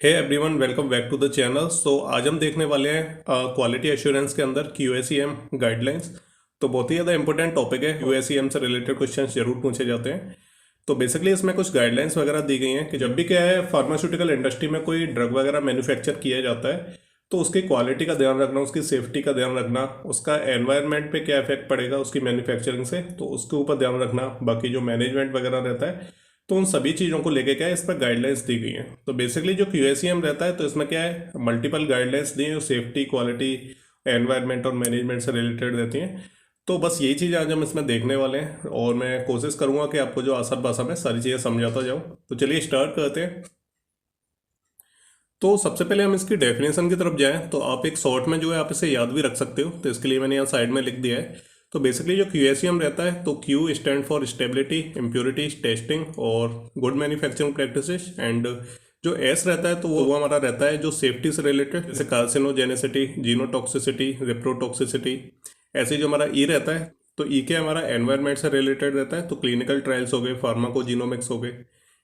Hey everyone, welcome back to the channel. So आज हम देखने वाले हैं क्वालिटी एश्योरेंस के अंदर QACM गाइडलाइंस। तो बहुत ही ज़्यादा इंपॉर्टेंट टॉपिक है। QACM से रिलेटेड क्वेश्चंस जरूर पूछे जाते हैं। तो बेसिकली इसमें कुछ गाइडलाइंस वगैरह दी गई हैं कि जब भी क्या है फार्मास्यूटिकल इंडस्ट्री में कोई ड्रग वगैरह मैन्युफैक्चर किया जाता है तो उसकी क्वालिटी का ध्यान रखना, उसकी सेफ्टी का ध्यान रखना, उसका एनवायरनमेंट पे क्या इफेक्ट पड़ेगा उसकी मैन्युफैक्चरिंग से, तो उसके ऊपर ध्यान रखना। बाकी जो मैनेजमेंट वगैरह रहता है तो उन सभी चीज़ों को लेके क्या है इस पर गाइडलाइंस दी गई हैं। तो बेसिकली जो QACM रहता है तो इसमें क्या है मल्टीपल गाइडलाइंस दी हैं जो सेफ्टी, क्वालिटी, एनवायरनमेंट और मैनेजमेंट से रिलेटेड रहती हैं। तो बस यही चीज़ आज हम इसमें देखने वाले हैं और मैं कोशिश करूंगा कि आपको जो आसान भाषा में सारी चीज़ें समझाता जाऊँ। तो चलिए स्टार्ट करते हैं। तो सबसे पहले हम इसकी डेफिनेशन की तरफ जाएं तो आप एक शॉर्ट में जो है आप इसे याद भी रख सकते हो। तो इसके लिए मैंने यहाँ साइड में लिख दिया है। तो बेसिकली जो QACM रहता है तो Q stand for stability, impurities, testing और गुड मैन्युफैक्चरिंग प्रैक्टिसेस। एंड जो S रहता है तो वो हमारा रहता है जो सेफ्टी से रिलेटेड, जैसे कार्सिनोजेनेसिटी, जीनोटॉक्सिसिटी, रिप्रोटॉक्सिसिटी। ऐसे जो हमारा E रहता है तो E के हमारा एनवायरनमेंट से रिलेटेड रहता है, तो क्लिनिकल ट्रायल्स हो गए, फार्माकोजीनोमिक्स हो गए।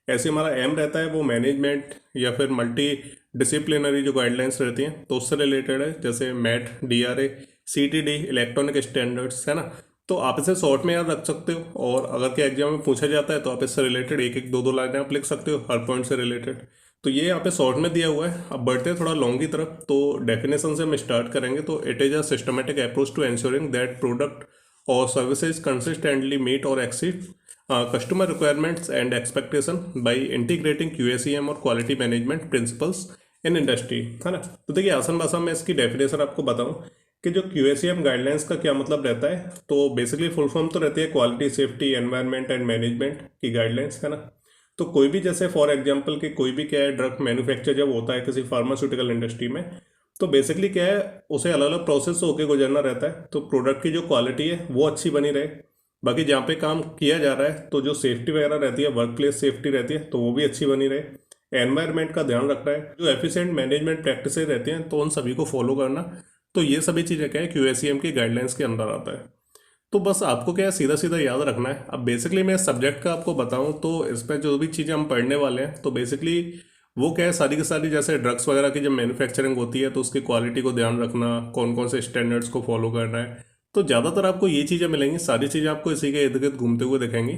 ऐसे हमारा M रहता है वो मैनेजमेंट या फिर मल्टी डिसिप्लिनरी जो गाइडलाइंस रहती हैं तो उससे रिलेटेड है, जैसे mat, DRA, CTD, electronic standards, है ना। तो आप इसे शॉर्ट में याद रख सकते हो और अगर के एग्जाम में पूछा जाता है तो आप इससे रिलेटेड एक एक दो दो लाइनें आप लिख सकते हो हर पॉइंट से रिलेटेड। तो ये यहाँ पे शॉर्ट में दिया हुआ है। अब बढ़ते हैं थोड़ा लॉन्ग की तरफ। तो डेफिनेशन से हम स्टार्ट करेंगे। तो it is a systematic approach to ensuring that product और सर्विसेज कंसिस्टेंटली मीट और exceed customer requirements and expectation by integrating QACM और quality management principles in industry, है ना। तो देखिए आसान भाषा में इसकी डेफिनेशन आपको बताऊं कि जो QACM गाइडलाइंस का क्या मतलब रहता है। तो बेसिकली फुल फॉर्म तो रहती है quality, safety, environment and management की गाइडलाइंस, है ना। तो कोई भी जैसे फॉर एग्जांपल कि कोई भी क्या है ड्रग मैन्युफैक्चर जब होता है किसी फार्मास्यूटिकल इंडस्ट्री में, तो बेसिकली क्या है उसे अलग अलग प्रोसेस से होकर गुजरना रहता है। तो प्रोडक्ट की जो क्वालिटी है वो अच्छी बनी रहे, बाकी जहाँ पे काम किया जा रहा है तो जो सेफ्टी वगैरह रहती है, वर्क प्लेस सेफ्टी रहती है, तो वो भी अच्छी बनी रहे। एनवायरनमेंट का ध्यान रखना है, जो एफिशिएंट मैनेजमेंट प्रैक्टिसेस रहती हैं तो उन सभी को फॉलो करना। तो ये सभी चीज़ें क्या है QACM की गाइडलाइंस के अंदर आता है। तो बस आपको क्या है सीधा सीधा याद रखना है। अब बेसिकली मैं सब्जेक्ट का आपको बताऊं तो इसमें जो भी चीज़ें हम पढ़ने वाले हैं तो बेसिकली वो क्या है सारी की सारी, जैसे ड्रग्स वगैरह की जब मैन्युफैक्चरिंग होती है तो उसकी क्वालिटी को ध्यान रखना, कौन कौन से स्टैंडर्ड्स को फॉलो करना है। तो ज़्यादातर आपको ये चीज़ें मिलेंगी, सारी चीज़ें आपको इसी के इर्द गिर्द घूमते हुए दिखेंगी।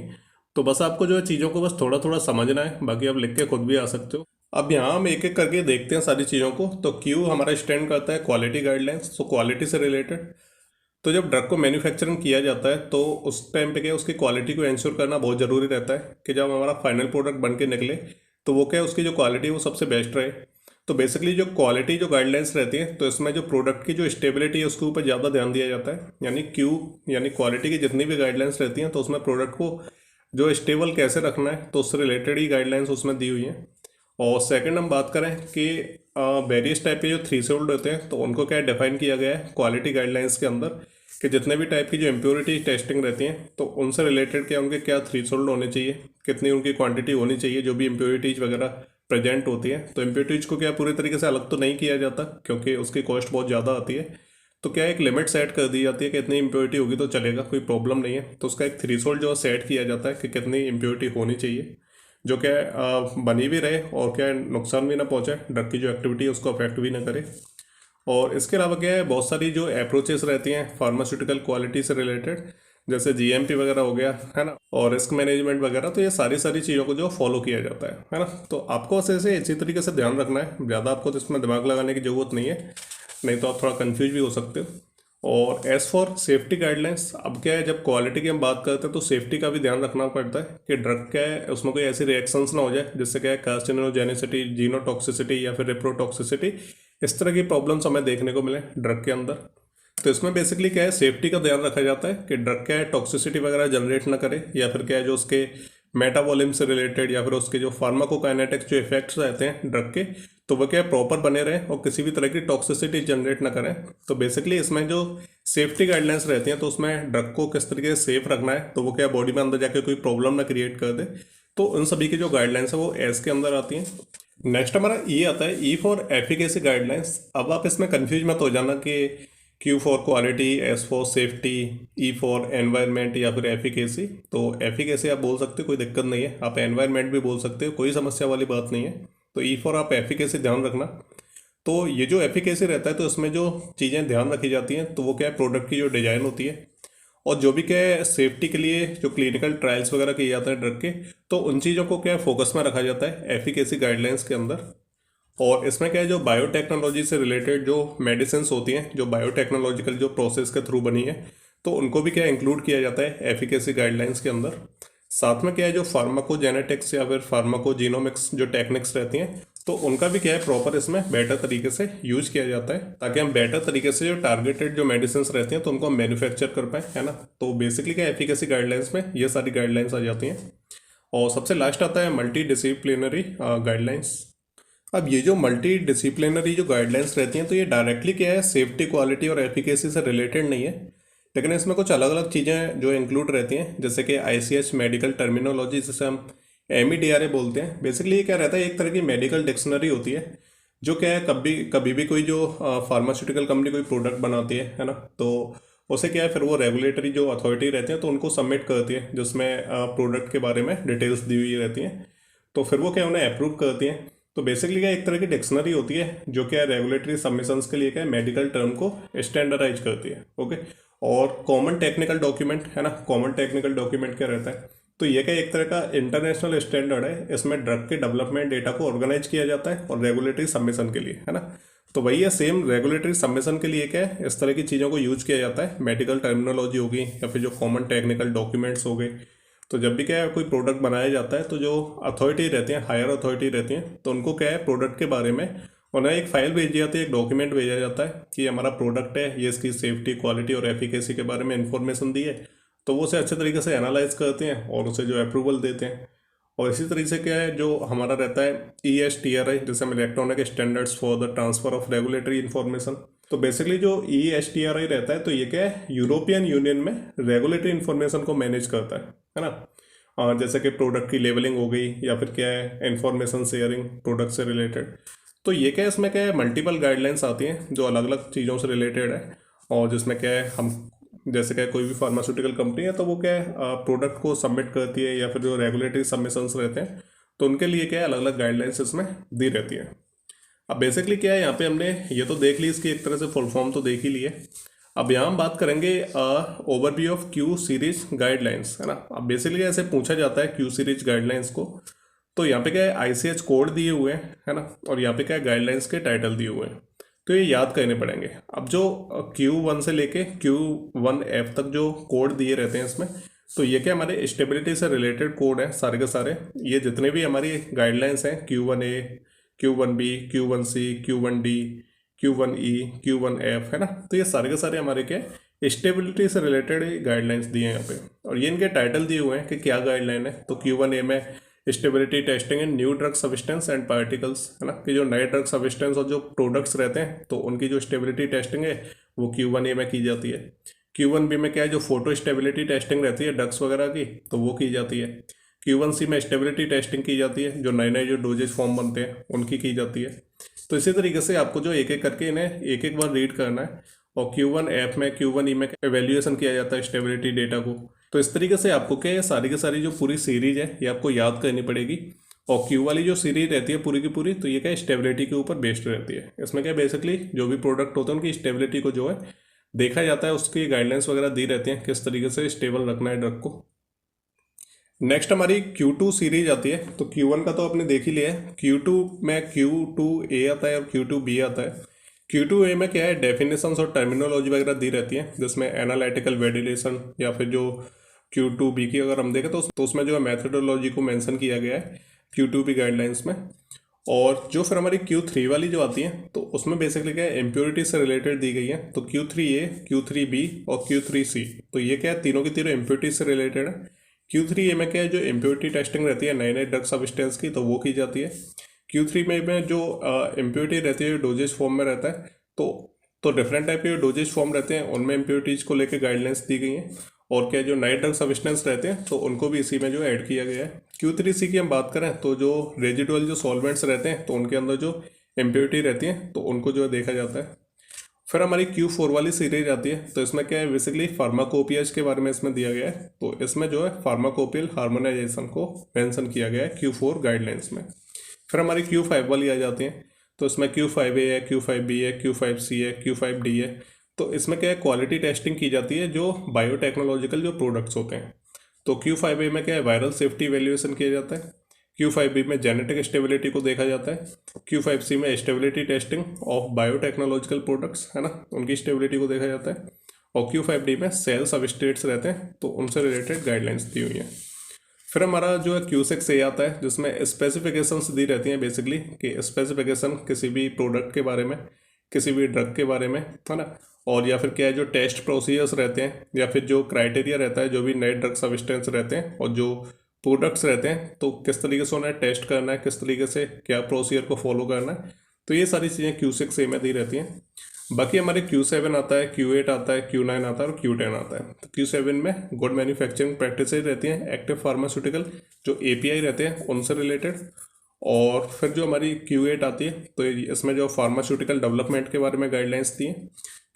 तो बस आपको जो है चीज़ों को बस थोड़ा थोड़ा समझना है, बाकी आप लिख के खुद भी आ सकते हो। अब यहाँ हम एक एक करके देखते हैं सारी चीज़ों को। तो Q हमारा स्टैंड करता है क्वालिटी गाइडलाइंस, तो क्वालिटी से रिलेटेड। तो जब ड्रग को मैन्युफैक्चरिंग किया जाता है तो उस टाइम पे क्या है उसकी क्वालिटी को इंश्योर करना बहुत ज़रूरी रहता है कि जब हमारा फाइनल प्रोडक्ट बन के निकले तो वो क्या है उसकी जो क्वालिटी है वो सबसे बेस्ट रहे। तो बेसिकली जो क्वालिटी जो गाइडलाइंस रहती है तो इसमें जो प्रोडक्ट की जो स्टेबिलिटी है उसके ऊपर ज़्यादा ध्यान दिया जाता है। यानी यानी क्वालिटी की जितनी भी गाइडलाइंस रहती हैं तो उसमें प्रोडक्ट को जो स्टेबल कैसे रखना है तो उससे रिलेटेड ही गाइडलाइंस उसमें दी हुई हैं। और सेकंड हम बात करें कि वेरियस टाइप के जो थ्रेशोल्ड होते हैं तो उनको क्या डिफाइन किया गया है क्वालिटी गाइडलाइंस के अंदर, कि जितने भी टाइप की जो इम्प्योरिटी टेस्टिंग रहती हैं तो उनसे रिलेटेड क्या उनके क्या थ्रेशोल्ड होने चाहिए, कितनी उनकी क्वांटिटी होनी चाहिए जो भी इम्प्योरिटीज वगैरह प्रेजेंट होती है। तो इम्प्योरिटीज को क्या पूरी तरीके से अलग तो नहीं किया जाता क्योंकि उसकी कॉस्ट बहुत ज़्यादा आती है। तो क्या एक लिमिट सेट कर दी जाती है कि इतनी इम्प्योरिटी होगी तो चलेगा, कोई प्रॉब्लम नहीं है। तो उसका एक थ्रेशोल्ड जो सेट किया जाता है कि कितनी इम्प्योरिटी होनी चाहिए जो क्या बनी भी रहे और क्या नुकसान भी ना पहुंचे, ड्रग की जो एक्टिविटी है उसको अफेक्ट भी ना करे। और इसके अलावा क्या है बहुत सारी जो अप्रोचेस रहती हैं फार्मास्यूटिकल क्वालिटी से रिलेटेड, जैसे GMP वगैरह हो गया, है ना, और रिस्क मैनेजमेंट वगैरह। तो ये सारी सारी चीज़ों को जो फॉलो किया जाता है ना। तो आपको ऐसे इसी तरीके से ध्यान रखना है, ज़्यादा आपको तो इसमें दिमाग लगाने की ज़रूरत नहीं है, नहीं तो आप थोड़ा कन्फ्यूज भी हो सकते हो। और एज फॉर सेफ्टी गाइडलाइंस, अब क्या है जब क्वालिटी की हम बात करते हैं तो सेफ्टी का भी ध्यान रखना पड़ता है कि ड्रग क्या है उसमें कोई ऐसी रिएक्शंस ना हो जाए जिससे क्या है कार्सिनोजेनिसिटी, जीनोटॉक्सिसिटी या फिर रिप्रोटॉक्सिसिटी, इस तरह की प्रॉब्लम्स हमें देखने को मिले ड्रग के अंदर। तो इसमें बेसिकली क्या है सेफ्टी का ध्यान रखा जाता है कि ड्रग क्या है टॉक्सिसिटी वगैरह जनरेट ना करे, या फिर क्या है जो उसके मेटाबॉलिज्म से रिलेटेड या फिर उसके जो फार्माकोकाइनेटिक्स जो इफेक्ट्स रहते हैं ड्रग के, तो वो क्या है प्रॉपर बने रहें और किसी भी तरह की टॉक्सिसिटी जनरेट ना करें। तो बेसिकली इसमें जो सेफ्टी गाइडलाइंस रहती हैं तो उसमें ड्रग को किस तरीके से सेफ रखना है तो वो क्या बॉडी में अंदर जाके कोई प्रॉब्लम ना क्रिएट कर दे। तो उन सभी की जो गाइडलाइंस है वो एस के अंदर आती हैं। नेक्स्ट हमारा E आता है, E फॉर एफिकेसी गाइडलाइंस। अब आप इसमें कंफ्यूज मत हो जाना कि Q for quality, S for safety, E for environment या फिर एफिकेसी। तो एफिकेसी आप बोल सकते हो, कोई दिक्कत नहीं है, आप एनवायरनमेंट भी बोल सकते हो, कोई समस्या वाली बात नहीं है। तो ई फॉर आप एफिकेसी ध्यान रखना। तो ये जो एफिकेसी रहता है तो इसमें जो चीज़ें ध्यान रखी जाती हैं तो वो क्या है, प्रोडक्ट की जो डिज़ाइन होती है और जो भी क्या है सेफ्टी के लिए जो क्लिनिकल ट्रायल्स वगैरह किए जाते हैं ड्रग के, तो उन चीज़ों को क्या है फोकस में रखा जाता है एफिकेसी गाइडलाइंस के अंदर। और इसमें क्या है, जो बायोटेक्नोलॉजी से रिलेटेड जो मेडिसिन होती हैं, जो बायोटेक्नोलॉजिकल जो प्रोसेस के थ्रू बनी है, तो उनको भी क्या इंक्लूड किया जाता है एफिकेसी गाइडलाइंस के अंदर। साथ में क्या है, जो फार्माकोजेनेटिक्स या फिर फार्माकोजीनोमिक्स जो टेक्निक्स रहती हैं, तो उनका भी क्या है प्रॉपर इसमें बेटर तरीके से यूज किया जाता है, ताकि हम बेटर तरीके से जो टारगेटेड जो मेडिसिन रहती हैं तो उनको हम मैन्युफैक्चर कर पाए, है ना। तो बेसिकली क्या एफिकेसी गाइडलाइंस में ये सारी गाइडलाइंस आ जाती हैं। और सबसे लास्ट आता है मल्टी डिसिप्लिनरी गाइडलाइंस। अब ये जो मल्टी डिसिप्लिनरी जो गाइडलाइंस रहती हैं तो ये डायरेक्टली क्या है सेफ्टी, क्वालिटी और एफिकेसी से रिलेटेड नहीं है, लेकिन इसमें कुछ अलग अलग चीज़ें जो इंक्लूड रहती हैं, जैसे कि ICH मेडिकल टर्मिनोलॉजी, जिसे हम MEDRA बोलते हैं। बेसिकली ये क्या रहता है, एक तरह की मेडिकल डिक्शनरी होती है, जो क्या है कभी कभी भी कोई जो फार्मास्यूटिकल कंपनी कोई प्रोडक्ट बनाती है ना, तो उसे क्या है फिर वो रेगुलेटरी जो अथॉरिटी रहती है तो उनको सबमिट करती है, जिसमें प्रोडक्ट के बारे में डिटेल्स दी हुई रहती हैं, तो फिर वो क्या उन्हें अप्रूव करती हैं। तो बेसिकली क्या एक तरह की डिक्शनरी होती है जो क्या रेगुलेटरी सबमिशंस के लिए क्या मेडिकल टर्म को स्टैंडर्डाइज करती है। ओके। और कॉमन टेक्निकल डॉक्यूमेंट है ना, कॉमन टेक्निकल डॉक्यूमेंट क्या रहता है, तो ये क्या एक तरह का इंटरनेशनल स्टैंडर्ड है, इसमें ड्रग के डेवलपमेंट डेटा को ऑर्गेनाइज किया जाता है और रेगुलेटरी सबमिशन के लिए, है ना। तो वही है सेम, रेगुलेटरी सबमिशन के लिए क्या है इस तरह की चीज़ों को यूज किया जाता है, मेडिकल टर्मिनोलॉजी होगी या फिर जो कॉमन टेक्निकल डॉक्यूमेंट्स हो गए। तो जब भी क्या है कोई प्रोडक्ट बनाया जाता है तो जो अथॉरिटी रहती है, हायर अथॉरिटी रहती है, तो उनको क्या है प्रोडक्ट के बारे में उन्हें एक फाइल भेजी जाती है, एक डॉक्यूमेंट भेजा जाता है कि हमारा प्रोडक्ट है, ये इसकी सेफ्टी, क्वालिटी और एफिकेसी के बारे में इंफॉर्मेशन दी है, तो वो उसे अच्छे तरीके से एनालाइज करते हैं और उसे जो अप्रूवल देते हैं। और इसी तरीके से क्या है जो हमारा रहता है ESTRI, जैसे हम electronic standards for the transfer of regulatory information. तो बेसिकली जो ESTRI रहता है तो ये क्या है यूरोपियन यूनियन में रेगुलेटरी इन्फॉर्मेशन को मैनेज करता है ना। जैसे कि प्रोडक्ट की लेबलिंग हो गई या फिर क्या है इंफॉर्मेशन शेयरिंग प्रोडक्ट से रिलेटेड। तो ये क्या है इसमें क्या है मल्टीपल गाइडलाइंस आती हैं जो अलग अलग चीज़ों से रिलेटेड है, और जिसमें क्या है हम जैसे क्या कोई भी फार्मास्यूटिकल कंपनी है तो वो क्या है प्रोडक्ट को सबमिट करती है या फिर जो रेगुलेटरी सबमिशंस रहते हैं तो उनके लिए क्या है अलग अलग गाइडलाइंस इसमें दी रहती है। अब बेसिकली क्या है यहाँ पे हमने ये तो देख ली, इसकी एक तरह से फुल फॉर्म तो देख ही ली है। अब यहाँ हम बात करेंगे overview of Q series guidelines, है ना। अब बेसिकली ऐसे पूछा जाता है क्यू सीरीज गाइडलाइंस को, तो यहाँ पे क्या है ICH कोड दिए हुए हैं, है ना, और यहाँ पे क्या है गाइडलाइंस के टाइटल दिए हुए हैं, तो ये याद करने पड़ेंगे। अब जो Q1 से लेके Q1F तक जो कोड दिए रहते हैं इसमें, तो ये क्या हमारे स्टेबिलिटी से रिलेटेड कोड है सारे के सारे। ये जितने भी हमारी गाइडलाइंस हैं Q1A, Q1B, Q1C, Q1D, Q1E, Q1F, है ना, तो ये सारे के सारे हमारे क्या स्टेबिलिटी से रिलेटेड गाइडलाइंस दिए हैं यहाँ पे, और ये इनके टाइटल दिए हुए हैं कि क्या गाइडलाइन है। तो Q1A में stability testing in new drug substance and particles, है ना, कि जो नए ड्रग सब्सटेंस और जो प्रोडक्ट्स रहते हैं तो उनकी जो स्टेबिलिटी टेस्टिंग है वो Q1A में की जाती है। Q1B में क्या है जो फोटो स्टेबिलिटी टेस्टिंग रहती है ड्रग्स वगैरह की, तो वो की जाती है। Q1C में स्टेबिलिटी टेस्टिंग की जाती है, जो नए नए जो डोजेज फॉर्म बनते हैं उनकी की जाती है। तो इसी तरीके से आपको जो एक एक करके इन्हें एक एक बार रीड करना है, और Q1F में Q1E में एवेल्यूएशन किया जाता है स्टेबिलिटी डेटा को। तो इस तरीके से आपको क्या सारी की सारी जो पूरी सीरीज है ये आपको याद करनी पड़ेगी। और Q वाली जो सीरीज रहती है पूरी की पूरी, तो ये क्या स्टेबिलिटी के ऊपर बेस्ड रहती है। इसमें क्या बेसिकली जो भी प्रोडक्ट होते हैं उनकी स्टेबिलिटी को जो है देखा जाता है, उसकी गाइडलाइंस वगैरह दी रहती हैं किस तरीके से स्टेबल रखना है ड्रग को। नेक्स्ट हमारी Q2 सीरीज आती है। तो Q1 का तो आपने देख ही लिया है, Q2 में Q2A आता है और Q2B आता है। Q2A में क्या है डेफिनेशंस और टर्मिनोलॉजी वगैरह दी रहती है, जिसमें एनालिटिकल वैलिडेशन, या फिर जो Q2B की अगर हम देखें तो उसमें जो है मैथडोलॉजी को मेंशन किया गया है Q2B गाइडलाइंस में। और जो फिर हमारी Q3 वाली जो आती है तो उसमें बेसिकली क्या है इम्प्योरिटी से रिलेटेड दी गई है। तो Q3A, Q3B और Q3C, तो ये क्या है तीनों की तीनों इम्प्योरिटी से रिलेटेड है। Q3A में क्या है जो इम्प्योरिटी टेस्टिंग रहती है नए नए ड्रग सब्सटेंस की, तो वो की जाती है। Q3 में जो इम्प्योरिटी रहती है डोजेज फॉर्म में रहता है, तो डिफरेंट टाइप के डोजेज फॉर्म रहते हैं उनमें इम्प्योरिटीज को लेकर गाइडलाइंस दी गई हैं। और क्या जो नए ड्रग सब्सटेंस रहते हैं तो उनको भी इसी में जो ऐड किया गया है। Q3C की हम बात करें तो जो रेजिडुअल जो सॉल्वेंट्स रहते हैं तो उनके अंदर जो इम्प्योरिटी रहती है तो उनको जो है देखा जाता है। फिर हमारी Q4 वाली सीरीज आती है, तो इसमें क्या है बेसिकली फार्माकोपियज के बारे में इसमें दिया गया है। तो इसमें जो है फार्माकोपियल हार्मोनाइजेशन को मेंशन किया गया है Q4 गाइडलाइंस में। फिर हमारी Q5 वाली आ जाती है, तो इसमें Q5A है, Q5B है, Q5C है, Q5D है। तो इसमें क्या है, क्वालिटी टेस्टिंग की जाती है जो बायोटेक्नोलॉजिकल जो प्रोडक्ट्स होते हैं। तो Q5A में क्या है, वायरल सेफ्टी वैल्यूएशन किया जाता है। Q5B में जेनेटिक स्टेबिलिटी को देखा जाता है। Q5C में stability testing of biotechnological products है ना, उनकी स्टेबिलिटी को देखा जाता है। और Q5D में सेल सबस्ट्रेट्स रहते हैं, तो उनसे रिलेटेड गाइडलाइंस दी हुई हैं। फिर हमारा जो है Q6A आता है, जिसमें स्पेसिफिकेशंस दी रहती हैं बेसिकली, कि स्पेसिफिकेशन किसी भी प्रोडक्ट के बारे में, किसी भी ड्रग के बारे में, है ना। और या फिर क्या है, जो टेस्ट प्रोसीजर्स रहते हैं या फिर जो क्राइटेरिया रहता है, जो भी नए ड्रग सब्सटेंस रहते हैं और जो प्रोडक्ट्स रहते हैं, तो किस तरीके से उन्हें टेस्ट करना है, किस तरीके से क्या प्रोसीजर को फॉलो करना है, तो ये सारी चीज़ें Q6A में दी रहती हैं। बाकी हमारे Q7 आता है, Q8 आता है, Q9 आता है और Q10 आता है। तो Q7 में गुड मैन्युफैक्चरिंग प्रैक्टिसेज रहती हैं, एक्टिव फार्मास्यूटिकल जो API रहते हैं उनसे रिलेटेड। और फिर जो हमारी Q8 आती है, तो इसमें जो फार्मास्यूटिकल डेवलपमेंट के बारे में गाइडलाइंस दी हैं।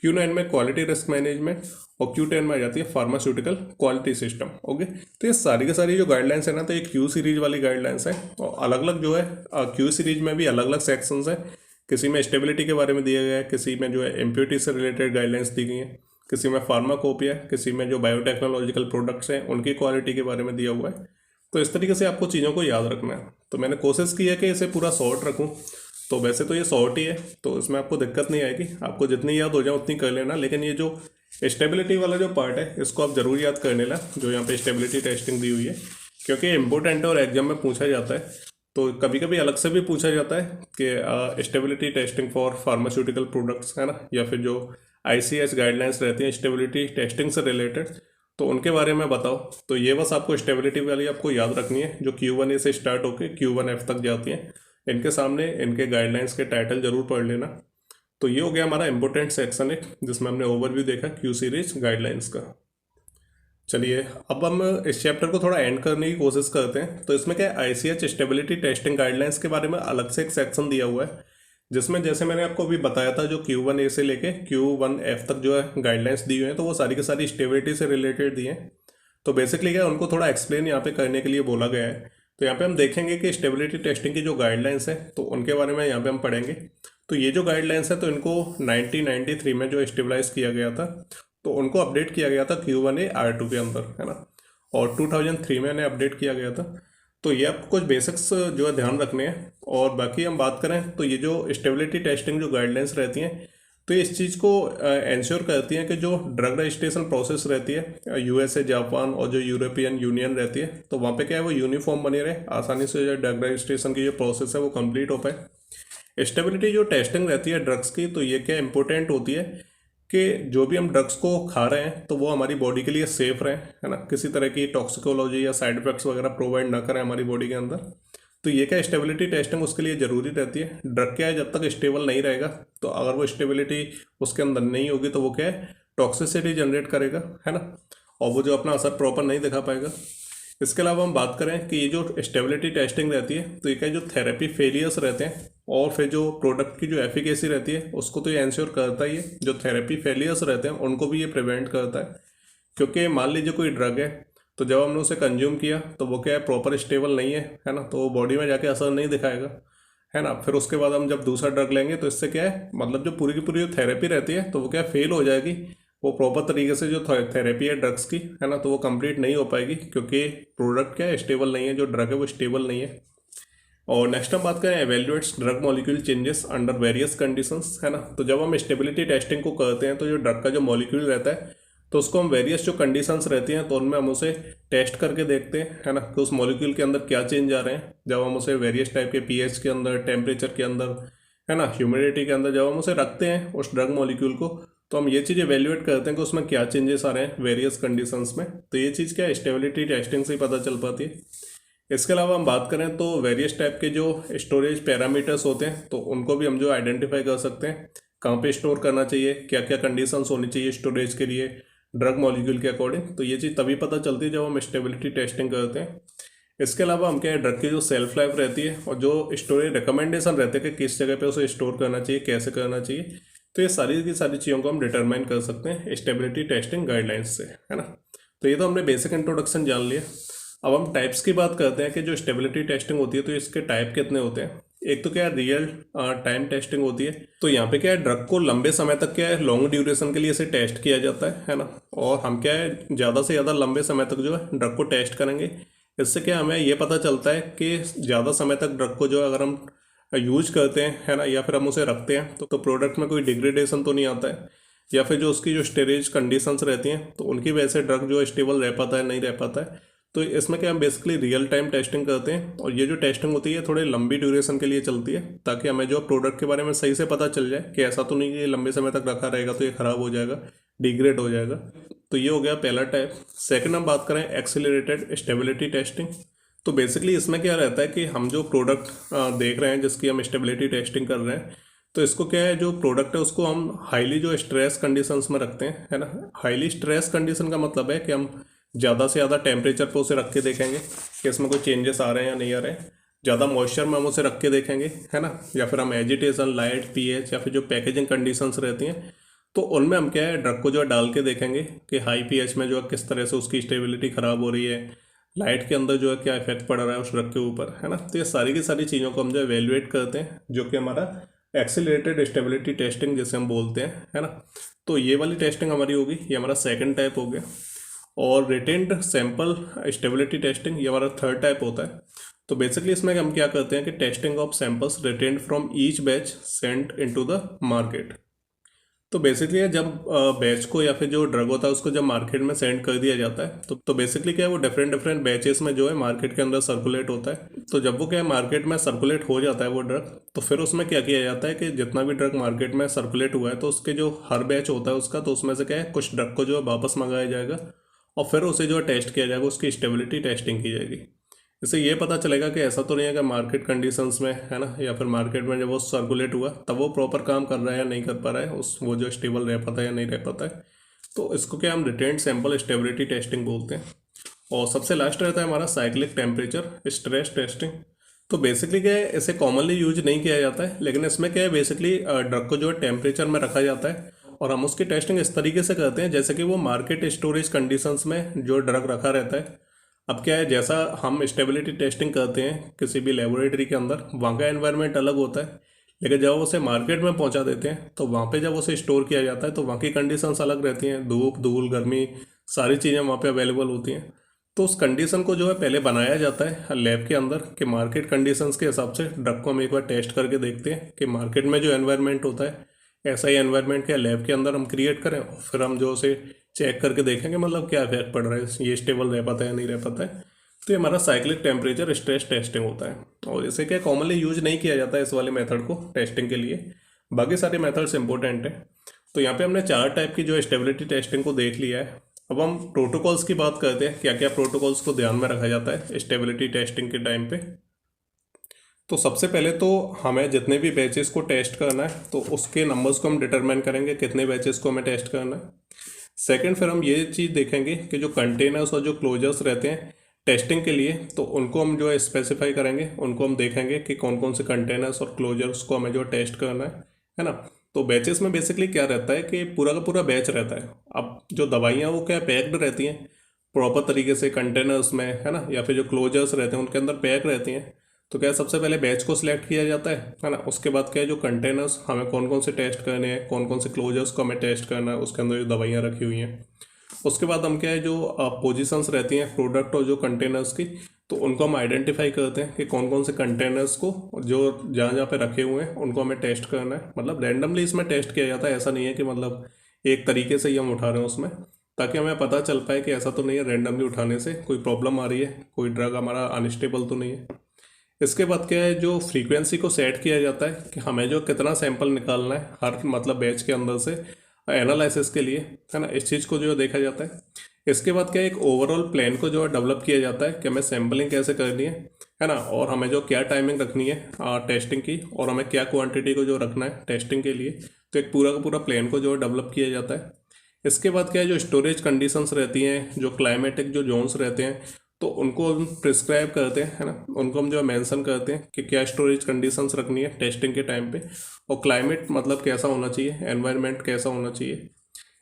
Q9 में क्वालिटी रिस्क मैनेजमेंट और Q10 में आ जाती है फार्मास्यूटिकल क्वालिटी सिस्टम। ओके, तो ये सारी की सारी जो गाइडलाइंस है ना, तो ये Q सीरीज वाली गाइडलाइंस है। और अलग अलग जो है Q सीरीज में भी अलग अलग सेक्शंस हैं। किसी में स्टेबिलिटी के बारे में दिया गया है, किसी में जो है इम्प्योरिटी से रिलेटेड गाइडलाइंस दी गई हैं, किसी में फार्माकोपिया, किसी में जो बायोटेक्नोलॉजिकल प्रोडक्ट्स हैं उनकी क्वालिटी के बारे में दिया हुआ है। तो इस तरीके से आपको चीज़ों को याद रखना है। तो मैंने कोशिश की है कि इसे पूरा शॉर्ट रखूँ। तो वैसे तो ये शॉर्ट ही है, तो इसमें आपको दिक्कत नहीं आएगी, आपको जितनी याद हो जाए उतनी कर लेना। लेकिन ये जो स्टेबिलिटी वाला जो पार्ट है, इसको आप ज़रूर याद कर लेना, जो यहाँ पे स्टेबिलिटी टेस्टिंग दी हुई है, क्योंकि इम्पोर्टेंट है और एग्जाम में पूछा जाता है। तो कभी कभी अलग से भी पूछा जाता है कि stability testing for pharmaceutical products है ना, या फिर जो ICH गाइडलाइंस रहती हैं स्टेबिलिटी टेस्टिंग से रिलेटेड, तो उनके बारे में बताओ। तो ये बस आपको स्टेबिलिटी वाली आपको याद रखनी है, जो Q1A से स्टार्ट होकर Q1F तक जाती हैं। इनके सामने इनके गाइडलाइंस के टाइटल जरूर पढ़ लेना। तो ये हो गया हमारा इंपॉर्टेंट सेक्शन एक, जिसमें हमने ओवरव्यू देखा Q सीरीज गाइडलाइंस का। चलिए अब हम इस चैप्टर को थोड़ा एंड करने की कोशिश करते हैं। तो इसमें क्या है, ICH स्टेबिलिटी टेस्टिंग गाइडलाइंस के बारे में अलग से एक सेक्शन दिया हुआ है, जिसमें जैसे मैंने आपको अभी बताया था, जो Q1A से लेके Q1F तक जो है गाइडलाइंस दी हुई हैं, तो वो सारी की सारी स्टेबिलिटी से रिलेटेड दी हैं। तो बेसिकली क्या है, उनको थोड़ा एक्सप्लेन यहाँ पे करने के लिए बोला गया है। तो यहाँ पे हम देखेंगे कि स्टेबिलिटी टेस्टिंग की जो गाइडलाइंस है, तो उनके बारे में यहाँ पे हम पढ़ेंगे। तो ये जो गाइडलाइंस है, तो इनको 1993 में जो स्टेबलाइज किया गया था, तो उनको अपडेट किया गया था Q1A R2 के अंदर, है ना। और 2003 में इन्हें अपडेट किया गया था। तो ये आपको कुछ बेसिक्स जो है ध्यान रखने हैं। और बाकी हम बात करें तो ये जो स्टेबिलिटी टेस्टिंग जो गाइडलाइंस रहती हैं, तो इस चीज़ को इंश्योर करती हैं कि जो ड्रग रजिस्ट्रेशन प्रोसेस रहती है USA, जापान और जो यूरोपियन यूनियन रहती है, तो वहाँ पे क्या है, वो यूनिफॉर्म बनी रहे, आसानी से जो ड्रग रजिस्ट्रेशन की जो प्रोसेस है वो कंप्लीट हो पाए। स्टेबिलिटी जो टेस्टिंग रहती है ड्रग्स की, तो ये क्या इंपॉर्टेंट होती है कि जो भी हम ड्रग्स को खा रहे हैं, तो वो हमारी बॉडी के लिए सेफ रहें, है ना, किसी तरह की टॉक्सिकोलॉजी या साइड इफेक्ट्स वगैरह प्रोवाइड ना करें हमारी बॉडी के अंदर। तो ये क्या स्टेबिलिटी टेस्टिंग उसके लिए ज़रूरी रहती है। ड्रग क्या है, जब तक स्टेबल नहीं रहेगा, तो अगर वो स्टेबिलिटी उसके अंदर नहीं होगी, तो वो क्या है, टॉक्सिसिटी जनरेट करेगा, है ना, और वो जो अपना असर प्रॉपर नहीं दिखा पाएगा। इसके अलावा हम बात करें कि ये जो स्टेबिलिटी टेस्टिंग रहती है, तो ये क्या जो थेरेपी फेलियर्स रहते हैं और फिर जो प्रोडक्ट की जो एफिकेसी रहती है, उसको तो ये इंश्योर करता ही है। जो थेरेपी फेलियर्स रहते हैं उनको भी ये प्रिवेंट करता है। क्योंकि मान लीजिए कोई ड्रग है, तो जब हमने उसे कंज्यूम किया, तो वो क्या है, प्रॉपर स्टेबल नहीं है ना, तो वो बॉडी में जाके असर नहीं दिखाएगा, है ना। फिर उसके बाद हम जब दूसरा ड्रग लेंगे, तो इससे क्या है, मतलब जो पूरी की पूरी जो थेरेपी रहती है, तो वो क्या फेल हो जाएगी। वो प्रॉपर तरीके से जो थेरेपी है ड्रग्स की, है ना, तो वो कंप्लीट नहीं हो पाएगी, क्योंकि प्रोडक्ट क्या है, स्टेबल नहीं है, जो ड्रग है वो स्टेबल नहीं है। और नेक्स्ट हम बात करें evaluates drug molecule changes under various conditions, है ना। तो जब हम स्टेबिलिटी टेस्टिंग को करते हैं, तो जो ड्रग का जो मॉलिक्यूल रहता है, तो उसको हम वेरियस जो कंडीशंस रहती हैं, तो उनमें हम उसे टेस्ट करके देखते हैं, है ना, कि उस मॉलिक्यूल के अंदर क्या चेंज आ रहे हैं। जब हम उसे वेरियस टाइप के pH के अंदर, टेम्परेचर के अंदर, है ना, ह्यूमिडिटी के अंदर जब हम उसे रखते हैं उस ड्रग मॉलिक्यूल को, तो हम ये चीज़ एवेल्युएट करते हैं कि उसमें क्या चेंजेस आ रहे हैं वेरियस कंडीशंस में। तो ये चीज़ क्या है, स्टेबिलिटी टेस्टिंग से ही पता चल पाती है। इसके अलावा हम बात करें तो वेरियस टाइप के जो स्टोरेज पैरामीटर्स होते हैं, तो उनको भी हम जो आइडेंटिफाई कर सकते हैं, कहाँ पे स्टोर करना चाहिए, क्या क्या कंडीशंस होनी चाहिए स्टोरेज के लिए ड्रग मॉलिक्यूल के अकॉर्डिंग। तो ये चीज़ तभी पता चलती है जब हम स्टेबिलिटी टेस्टिंग करते हैं। इसके अलावा हम क्या है, ड्रग की जो सेल्फ लाइफ रहती है और जो स्टोरेज रिकमेंडेशन रहते हैं कि किस जगह पे उसे स्टोर करना चाहिए, कैसे करना चाहिए, तो ये सारी की सारी चीज़ों को हम डिटरमाइन कर सकते हैं स्टेबिलिटी टेस्टिंग गाइडलाइंस से, है ना। तो ये तो हमने बेसिक इंट्रोडक्शन जान लिया। अब हम टाइप्स की बात करते हैं कि जो स्टेबिलिटी टेस्टिंग होती है तो इसके टाइप कितने होते हैं। एक तो क्या है रियल टाइम टेस्टिंग होती है। तो यहाँ पे क्या है ड्रग को लंबे समय तक क्या है लॉन्ग ड्यूरेशन के लिए इसे टेस्ट किया जाता है ना। और हम क्या है ज़्यादा से ज़्यादा लंबे समय तक जो है ड्रग को टेस्ट करेंगे। इससे क्या हमें ये पता चलता है कि ज़्यादा समय तक ड्रग को जो अगर हम यूज करते हैं है ना या फिर हम उसे रखते हैं तो प्रोडक्ट में कोई डिग्रेडेशन तो नहीं आता है, या फिर जो उसकी जो स्टोरेज कंडीशंस रहती हैं तो उनकी वजह से ड्रग जो स्टेबल रह पाता है नहीं रह पाता है। तो इसमें क्या हम बेसिकली रियल टाइम टेस्टिंग करते हैं और ये जो टेस्टिंग होती है थोड़े लंबी ड्यूरेशन के लिए चलती है ताकि हमें जो प्रोडक्ट के बारे में सही से पता चल जाए कि ऐसा तो नहीं कि ये लंबे समय तक रखा रहेगा तो ये ख़राब हो जाएगा, डिग्रेड हो जाएगा। तो ये हो गया पहला टाइप। सेकंड हम बात करें एक्सीलरेटेड स्टेबिलिटी टेस्टिंग। तो बेसिकली इसमें क्या रहता है कि हम जो प्रोडक्ट देख रहे हैं जिसकी हम स्टेबिलिटी टेस्टिंग कर रहे हैं तो इसको क्या है जो प्रोडक्ट है उसको हम हाईली जो स्ट्रेस कंडीशंस में रखते हैं है ना। हाईली स्ट्रेस कंडीशन का मतलब है कि हम ज़्यादा से ज़्यादा टेम्परेचर पे उसे रख के देखेंगे कि इसमें कोई चेंजेस आ रहे हैं या नहीं आ रहे हैं। ज़्यादा मॉइस्चर में हम उसे रख के देखेंगे है ना, या फिर हम एजिटेशन लाइट पीएच या फिर जो पैकेजिंग कंडीशंस रहती हैं तो उनमें हम क्या है ड्रग को जो है डाल के देखेंगे कि हाई पीएच में जो है किस तरह से उसकी स्टेबिलिटी ख़राब हो रही है, लाइट के अंदर जो है क्या इफेक्ट पड़ रहा है उस ड्रग के ऊपर है ना। तो ये सारी की सारी चीज़ों को हम जो एवेलुएट करते हैं जो कि हमारा एक्सीलरेटेड स्टेबिलिटी टेस्टिंग जैसे हम बोलते हैं है ना। तो ये वाली टेस्टिंग हमारी होगी, ये हमारा सेकंड टाइप हो गया। और रिटेन्ड सैंपल स्टेबिलिटी टेस्टिंग ये हमारा थर्ड टाइप होता है। तो बेसिकली इसमें हम क्या करते हैं कि testing of samples retained from each batch sent into the market. तो बेसिकली जब बैच को या फिर जो ड्रग होता है उसको जब मार्केट में सेंड कर दिया जाता है तो बेसिकली क्या है वो डिफरेंट डिफरेंट बैचेस में जो है मार्केट के अंदर सर्कुलेट होता है। तो जब वो क्या है मार्केट में सर्कुलेट हो जाता है वो ड्रग तो फिर उसमें क्या किया जाता है कि जितना भी ड्रग मार्केट में सर्कुलेट हुआ है तो उसके जो हर बैच होता है उसका तो उसमें से क्या है कुछ ड्रग को जो है वापस मंगाया जाएगा और फिर उसे जो है टेस्ट किया जाएगा, उसकी स्टेबिलिटी टेस्टिंग की जाएगी। इससे ये पता चलेगा कि ऐसा तो नहीं है कि मार्केट कंडीशंस में है ना या फिर मार्केट में जब वो सर्कुलेट हुआ तब वो प्रॉपर काम कर रहा है या नहीं कर पा रहा है, उस वो जो स्टेबल रह पाता है या नहीं रह पाता है। तो इसको क्या हम रिटेन्ड सैंपल स्टेबिलिटी टेस्टिंग बोलते हैं। और सबसे लास्ट रहता है हमारा साइक्लिक टेम्परेचर स्ट्रेस टेस्टिंग। तो बेसिकली क्या है इसे कॉमनली यूज नहीं किया जाता है लेकिन इसमें क्या है बेसिकली ड्रग को जो है टेम्परेचर में रखा जाता है और हम उसकी टेस्टिंग इस तरीके से करते हैं जैसे कि वो मार्केट स्टोरेज कंडीशंस में जो ड्रग रखा रहता है। अब क्या है जैसा हम स्टेबिलिटी टेस्टिंग करते हैं किसी भी लेबोरेटरी के अंदर वहाँ का एनवायरनमेंट अलग होता है, लेकिन जब उसे मार्केट में पहुँचा देते हैं तो वहाँ पे जब उसे स्टोर किया जाता है तो वहाँ की कंडीशंस अलग रहती हैं, धूप धूल गर्मी सारी चीज़ें वहाँ पे अवेलेबल होती हैं। तो उस कंडीशन को जो है पहले बनाया जाता है लैब के अंदर कि मार्केट कंडीशंस के हिसाब से ड्रग को हम एक बार टेस्ट करके देखते हैं कि मार्केट में जो एनवायरनमेंट होता है ऐसा ही एनवायरनमेंट क्या लैब के अंदर हम क्रिएट करें और फिर हम जो उसे चेक करके देखेंगे मतलब क्या इफेक्ट पड़ रहा है, ये स्टेबल रह पाता है या नहीं रह पाता है। तो ये हमारा साइक्लिक टेम्परेचर स्ट्रेस टेस्टिंग होता है और इसे क्या कॉमनली यूज नहीं किया जाता है इस वाले मेथड को टेस्टिंग के लिए, बाकी सारे मेथड्स इंपॉर्टेंट हैं। तो यहाँ पे हमने 4 टाइप की जो स्टेबिलिटी टेस्टिंग को देख लिया है। अब हम प्रोटोकॉल्स की बात करते हैं क्या क्या प्रोटोकॉल्स को ध्यान में रखा जाता है स्टेबिलिटी टेस्टिंग के टाइम पे। तो सबसे पहले तो हमें जितने भी बैचेस को टेस्ट करना है तो उसके नंबर्स को हम डिटरमाइन करेंगे कितने बैचेस को हमें टेस्ट करना है। सेकंड फिर हम ये चीज़ देखेंगे कि जो कंटेनर्स और जो क्लोजर्स रहते हैं टेस्टिंग के लिए तो उनको हम जो है स्पेसिफाई करेंगे, उनको हम देखेंगे कि कौन कौन से कंटेनर्स और क्लोजर्स को हमें जो टेस्ट करना है ना। तो बैचेस में बेसिकली क्या रहता है कि पूरा का पूरा बैच रहता है। अब जो दवाइयाँ वो क्या पैक्ड रहती हैं प्रॉपर तरीके से कंटेनर्स में है ना, या फिर जो क्लोजर्स रहते हैं उनके अंदर पैक रहती हैं। तो क्या सबसे पहले बैच को सिलेक्ट किया जाता है ना, उसके बाद क्या है जो कंटेनर्स हमें कौन कौन से टेस्ट करने हैं, कौन कौन से क्लोजर्स को हमें टेस्ट करना है उसके अंदर जो दवाइयाँ रखी हुई हैं। उसके बाद हम क्या है जो पोजीशंस रहती हैं प्रोडक्ट और जो कंटेनर्स की तो उनको हम आइडेंटिफाई करते हैं कि कौन कौन से कंटेनर्स को जो जहाँ जहाँ पे रखे हुए हैं उनको हमें टेस्ट करना है। मतलब रैंडमली इसमें टेस्ट किया जाता है, ऐसा नहीं है कि मतलब एक तरीके से ही हम उठा रहे हैं उसमें, ताकि हमें पता चल पाए कि ऐसा तो नहीं है रैंडमली उठाने से कोई प्रॉब्लम आ रही है, कोई ड्रग हमारा अनस्टेबल तो नहीं है। इसके बाद क्या है जो फ्रीक्वेंसी को सेट किया जाता है कि हमें जो कितना सैंपल निकालना है हर मतलब बैच के अंदर से एनालिसिस के लिए है ना, इस चीज़ को जो देखा जाता है। इसके बाद क्या एक ओवरऑल प्लान को जो है डेवलप किया जाता है कि हमें सैम्पलिंग कैसे करनी है ना, और हमें जो क्या टाइमिंग रखनी है टेस्टिंग की और हमें क्या क्वांटिटी को जो रखना है टेस्टिंग के लिए। तो एक पूरा का पूरा प्लान को जो है डेवलप किया जाता है। इसके बाद क्या है जो स्टोरेज कंडीशंस रहती हैं, जो क्लाइमेटिक जो जोन्स रहते हैं तो उनको हम प्रिस्क्राइब करते हैं है ना, उनको हम जो है मेंशन करते हैं कि क्या स्टोरेज कंडीशंस रखनी है टेस्टिंग के टाइम पे, और क्लाइमेट मतलब कैसा होना चाहिए, एनवायरनमेंट कैसा होना चाहिए।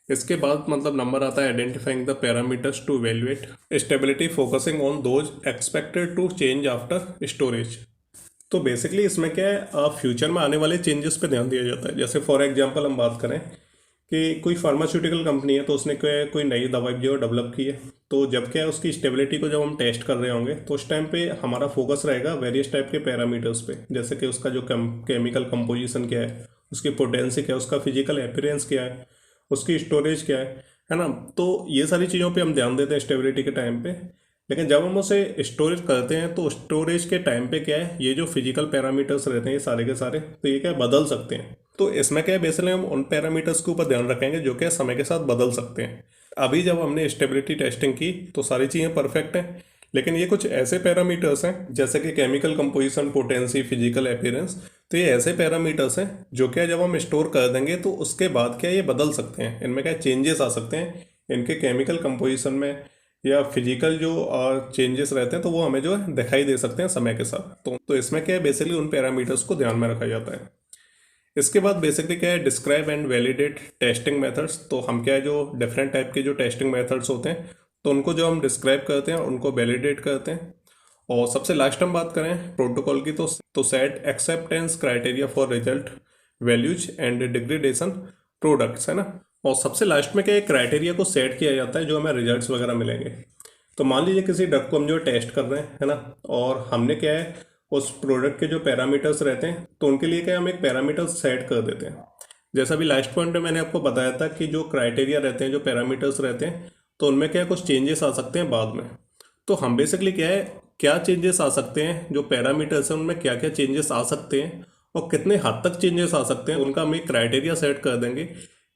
इसके बाद मतलब नंबर आता है identifying the parameters to evaluate stability focusing on those expected to change after storage. तो बेसिकली इसमें क्या है, फ्यूचर में आने वाले चेंजेस पे ध्यान दिया जाता है। जैसे फॉर एग्जांपल हम बात करें कि कोई फार्मास्यूटिकल कंपनी है, तो उसने कोई नई दवाई जो डेवलप की है, तो जब क्या है उसकी स्टेबिलिटी को जब हम टेस्ट कर रहे होंगे तो उस टाइम पे हमारा फोकस रहेगा वेरियस टाइप के पैरामीटर्स पे, जैसे कि उसका जो केमिकल कंपोजिशन क्या है, उसकी पोटेंसी क्या है, उसका फिजिकल अपीयरेंस क्या है, उसकी स्टोरेज क्या है ना। तो ये सारी चीज़ों पे हम ध्यान देते हैं स्टेबिलिटी के टाइम पे। लेकिन जब हम उसे स्टोरेज करते हैं तो स्टोरेज के टाइम पे क्या है, ये जो फिजिकल पैरामीटर्स रहते हैं ये सारे के सारे, तो ये क्या है बदल सकते हैं। तो इसमें क्या है बेसिकली हम उन पैरामीटर्स के ऊपर ध्यान रखेंगे जो क्या समय के साथ बदल सकते हैं। अभी जब हमने स्टेबिलिटी टेस्टिंग की तो सारी चीज़ें परफेक्ट हैं, लेकिन ये कुछ ऐसे पैरामीटर्स हैं जैसे कि chemical composition, potency, physical appearance, तो ये ऐसे पैरामीटर्स हैं जो क्या जब हम स्टोर कर देंगे तो उसके बाद क्या ये बदल सकते हैं, इनमें क्या चेंजेस आ सकते हैं इनके केमिकल कंपोजिशन में, या फिजिकल जो चेंजेस रहते हैं तो वो हमें जो है दिखाई दे सकते हैं समय के साथ। तो इसमें क्या है बेसिकली उन पैरामीटर्स को ध्यान में रखा जाता है। इसके बाद बेसिकली क्या है describe and validate testing methods. तो हम क्या है जो डिफरेंट टाइप के जो टेस्टिंग मेथड्स होते हैं तो उनको जो हम डिस्क्राइब करते हैं उनको वैलिडेट करते हैं। और सबसे लास्ट हम बात करें प्रोटोकॉल की तो set acceptance criteria for result values and degradation products, है ना। और सबसे लास्ट में क्या है क्राइटेरिया को सेट किया जाता है जो हमें रिजल्ट्स वगैरह मिलेंगे। तो मान लीजिए किसी ड्रग को हम जो टेस्ट कर रहे हैं, है ना, और हमने क्या है उस प्रोडक्ट के जो पैरामीटर्स रहते हैं तो उनके लिए क्या हम एक पैरामीटर सेट कर देते हैं। जैसा अभी लास्ट पॉइंट में मैंने आपको बताया था कि जो क्राइटेरिया रहते हैं, जो पैरामीटर्स रहते हैं, तो उनमें क्या कुछ चेंजेस आ सकते हैं बाद में। तो हम बेसिकली क्या है क्या चेंजेस आ सकते हैं, जो पैरामीटर्स हैं उनमें क्या क्या चेंजेस आ सकते हैं और कितने हद तक चेंजेस आ सकते हैं, उनका हम एक क्राइटेरिया सेट कर देंगे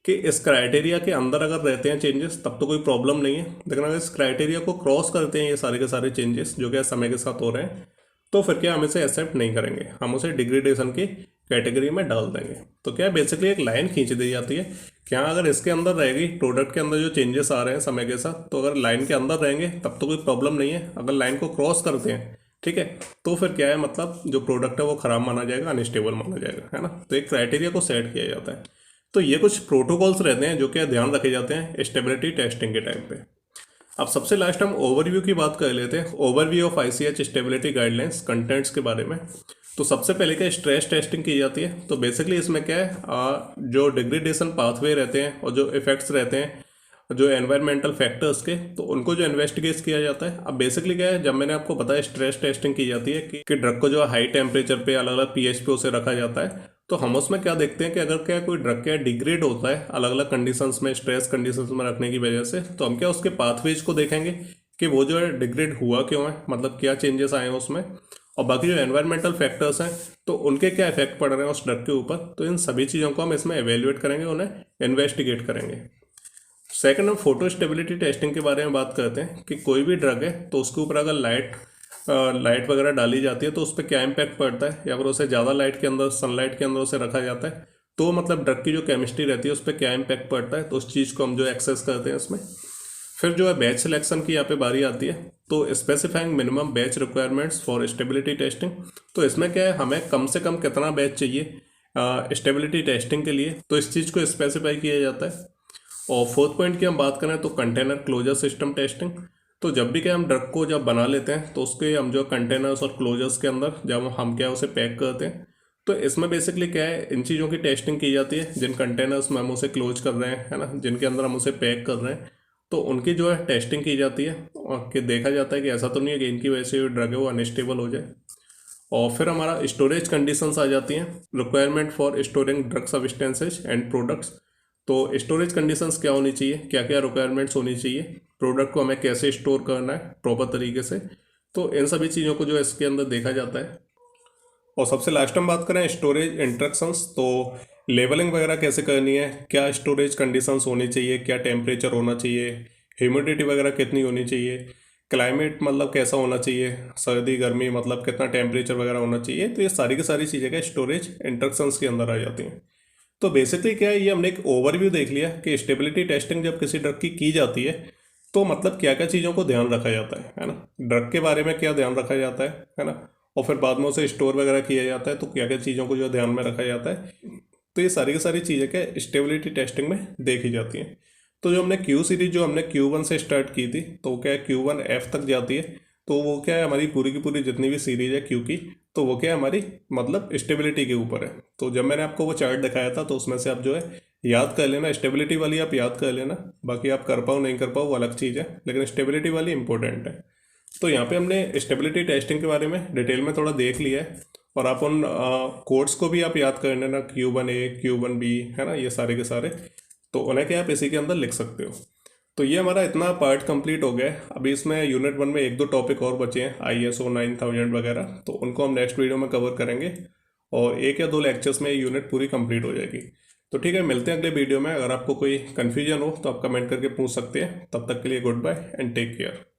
कि इस क्राइटेरिया के अंदर अगर रहते हैं चेंजेस तब तो कोई प्रॉब्लम नहीं है, लेकिन अगर इस क्राइटेरिया को क्रॉस करते हैं ये सारे के सारे चेंजेस जो क्या समय के साथ हो रहे हैं, तो फिर क्या हम इसे एक्सेप्ट नहीं करेंगे, हम उसे डिग्रेडेशन की कैटेगरी में डाल देंगे। तो क्या बेसिकली एक लाइन खींच दी जाती है, क्या अगर इसके अंदर रहेगी प्रोडक्ट के अंदर जो चेंजेस आ रहे हैं समय के साथ, तो अगर लाइन के अंदर रहेंगे तब तो कोई प्रॉब्लम नहीं है, अगर लाइन को क्रॉस करते हैं ठीक है तो फिर क्या है मतलब जो प्रोडक्ट है वो खराब माना जाएगा, अनस्टेबल माना जाएगा, है ना। तो एक क्राइटेरिया को सेट किया जाता है। तो ये कुछ प्रोटोकॉल्स रहते हैं जो क्या ध्यान रखे जाते हैं स्टेबिलिटी टेस्टिंग के टाइम पे। अब सबसे लास्ट हम ओवरव्यू की बात कर लेते हैं, overview of ICH stability guidelines contents के बारे में। तो सबसे पहले क्या स्ट्रेस टेस्टिंग की जाती है। तो बेसिकली इसमें क्या है जो डिग्रेडेशन पाथवे रहते हैं और जो इफेक्ट्स रहते हैं जो एनवायरमेंटल फैक्टर्स के, तो उनको जो इन्वेस्टिगेट किया जाता है। अब बेसिकली क्या है जब मैंने आपको बताया स्ट्रेस टेस्टिंग की जाती है कि ड्रग को जो हाई टेम्परेचर पे अलग अलग पीएच पे उसे रखा जाता है, तो हम उसमें क्या देखते हैं कि अगर क्या कोई ड्रग क्या डिग्रेड होता है अलग अलग कंडीशंस में, स्ट्रेस कंडीशंस में रखने की वजह से, तो हम क्या उसके पाथवेज को देखेंगे कि वो जो है डिग्रेड हुआ क्यों है, मतलब क्या चेंजेस आए हैं उसमें, और बाकी जो एनवायरमेंटल फैक्टर्स हैं तो उनके क्या इफेक्ट पड़ रहे हैं उस ड्रग के ऊपर। तो इन सभी चीज़ों को हम इसमें एवेल्युएट करेंगे, उन्हें इन्वेस्टिगेट करेंगे। सेकंड हम फोटो स्टेबिलिटी टेस्टिंग के बारे में बात करते हैं कि कोई भी ड्रग है तो उसके ऊपर अगर लाइट वगैरह डाली जाती है तो उस पर क्या इम्पैक्ट पड़ता है, या अगर उसे ज़्यादा लाइट के अंदर, सनलाइट के अंदर उसे रखा जाता है तो मतलब ड्रग की जो केमिस्ट्री रहती है उस पर क्या इम्पैक्ट पड़ता है, तो उस चीज़ को हम जो एक्सेस करते हैं इसमें। फिर जो है बैच सिलेक्शन की यहाँ पे बारी आती है, तो specifying minimum batch requirements for stability testing. तो इसमें क्या है हमें कम से कम कितना बैच चाहिए स्टेबिलिटी टेस्टिंग के लिए, तो इस चीज़ को स्पेसिफाई किया जाता है। और फोर्थ पॉइंट की हम बात करें तो कंटेनर क्लोजर सिस्टम टेस्टिंग। तो जब भी क्या हम ड्रग को जब बना लेते हैं तो उसके हम जो कंटेनर्स और क्लोजर्स के अंदर जब हम क्या उसे पैक करते हैं, तो इसमें बेसिकली क्या है इन चीज़ों की टेस्टिंग की जाती है। जिन कंटेनर्स में हम उसे क्लोज कर रहे हैं, है ना, जिनके अंदर हम उसे पैक कर रहे हैं, तो उनकी जो है टेस्टिंग की जाती है और कि देखा जाता है कि ऐसा तो नहीं है कि इनकी वजह से जो ड्रग है वो अनस्टेबल हो जाए। और फिर हमारा स्टोरेज कंडीशंस आ जाती हैं, requirement for storing drug substances and products. तो स्टोरेज कंडीशंस क्या होनी चाहिए, क्या क्या रिक्वायरमेंट्स होनी चाहिए, प्रोडक्ट को हमें कैसे स्टोर करना है प्रॉपर तरीके से, तो इन सभी चीज़ों को जो इसके अंदर देखा जाता है। और सबसे लास्ट हम बात करें स्टोरेज इंस्ट्रक्शंस, तो लेबलिंग वगैरह कैसे करनी है, क्या स्टोरेज कंडीशंस होनी चाहिए, क्या टेम्परेचर होना चाहिए, ह्यूमिडिटी वगैरह कितनी होनी चाहिए, क्लाइमेट मतलब कैसा होना चाहिए, सर्दी गर्मी मतलब कितना टेम्परेचर वगैरह होना चाहिए, तो ये सारी की सारी चीज़ें क्या स्टोरेज इंस्ट्रक्शंस के अंदर आ जाती हैं। तो बेसिकली क्या है ये हमने एक ओवरव्यू देख लिया कि स्टेबिलिटी टेस्टिंग जब किसी ड्रग की जाती है तो मतलब क्या क्या चीज़ों को ध्यान रखा जाता है ना, ड्रग के बारे में क्या ध्यान रखा जाता है ना, और फिर बाद में उसे स्टोर वगैरह किया जाता है तो क्या क्या चीज़ों को जो ध्यान में रखा जाता है। तो ये सारी की सारी चीज़ें क्या स्टेबिलिटी टेस्टिंग में देखी जाती हैं। तो जो हमने क्यू सीरीज जो हमने Q1 से स्टार्ट की थी, तो वो क्या है Q1F तक जाती है। तो वो क्या है, हमारी पूरी की पूरी जितनी भी सीरीज है क्यू की, तो वो क्या है हमारी मतलब स्टेबिलिटी के ऊपर है। तो जब मैंने आपको वो चार्ट दिखाया था, तो उसमें से आप जो है याद कर लेना, स्टेबिलिटी वाली आप याद कर लेना। बाकी आप कर पाओ नहीं कर पाओ वो अलग चीज़ है, लेकिन स्टेबिलिटी वाली इंपॉर्टेंट है। तो यहाँ पे हमने स्टेबिलिटी टेस्टिंग के बारे में डिटेल में थोड़ा देख लिया है, और आप उन कोड्स को भी आप याद कर लेना, Q1A Q1B है ना, ये सारे के सारे। तो उन्हें क्या आप इसी के अंदर लिख सकते हो। तो ये हमारा इतना पार्ट कंप्लीट हो गया है। अभी इसमें यूनिट 1 में एक दो टॉपिक और बचे हैं, ISO 9000 वगैरह, तो उनको हम नेक्स्ट वीडियो में कवर करेंगे, और एक या दो लेक्चर्स में ये यूनिट पूरी कंप्लीट हो जाएगी। तो ठीक है, मिलते हैं अगले वीडियो में। अगर आपको कोई कन्फ्यूजन हो तो आप कमेंट करके पूछ सकते हैं। तब तक के लिए goodbye and take care.